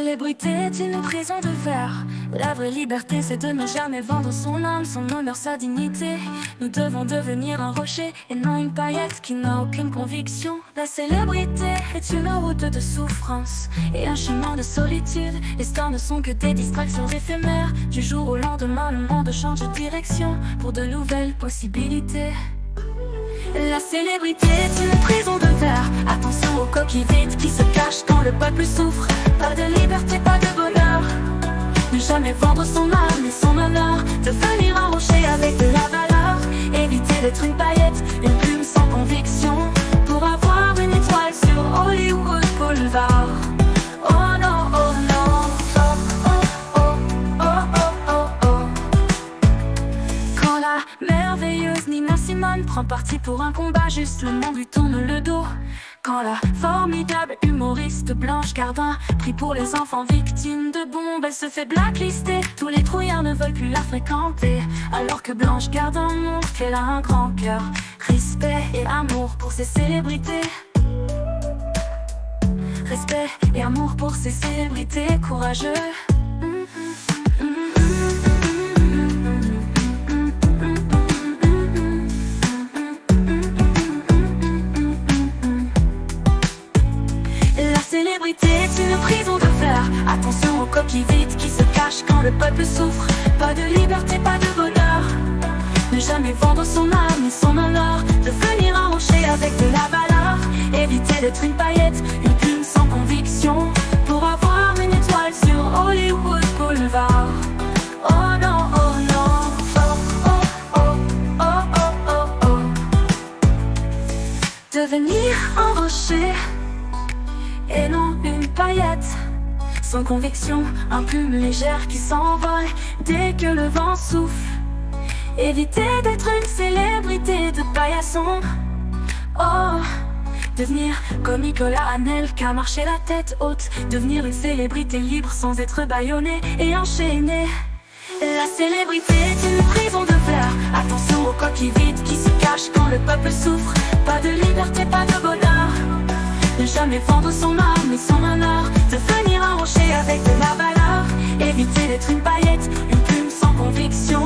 célébrité est une prison de verre. La vraie liberté, c'est de ne jamais vendre son âme, son honneur, sa dignité. Nous devons devenir un rocher et non une paillette qui n'a aucune conviction. La célébrité est une route de souffrance et un chemin de solitude. Les stars ne sont que des distractions éphémères. Du jour au lendemain, le monde change de direction pour de nouvelles possibilités. La célébrité est une prison de verre. Attention aux coquilles vides qui se cachent quand le peuple souffre. Pas de liberté, pas de bonheur. Ne jamais vendre son âme et son honneur. Devenir un rocher avec de la valeur. Éviter d'être une paillette, une plume sans conviction. Pour avoir une étoile sur Hollywood Boulevard. Oh non, oh non, oh oh oh oh oh oh oh. Quand la merveilleuse Nina Simone prend parti pour un combat juste, le monde lui tourne le dos. Quand la formidable humoriste Blanche Gardin prie pour les enfants victimes de bombes, elle se fait blacklister. Tous les trouillards ne veulent plus la fréquenter, alors que Blanche Gardin montre qu'elle a un grand cœur. Respect et amour pour ses célébrités. Respect et amour pour ces célébrités courageux. La célébrité est une prison de verre. Attention aux coquilles vides qui se cachent quand le peuple souffre. Pas de liberté, pas de bonheur. Ne jamais vendre son âme et son honneur. Devenir un rocher avec de la valeur. Éviter d'être une paillette, une plume sans conviction. Pour avoir une étoile sur Hollywood Boulevard. Oh non, oh non, oh oh oh oh oh oh oh. Devenir un rocher et non une paillette, sans conviction, un plume légère qui s'envole dès que le vent souffle. Éviter d'être une célébrité de paillasson. Oh, devenir comme Nicolas Anelka, marcher la tête haute. Devenir une célébrité libre sans être bâillonnée et enchaînée. La célébrité est une prison de verre. Attention aux coquilles vides qui se cachent quand le peuple souffre. Pas de liberté, pas de bonheur. Ne jamais vendre son âme et son honneur. Devenir un rocher avec de la valeur. Éviter d'être une paillette, une plume sans conviction.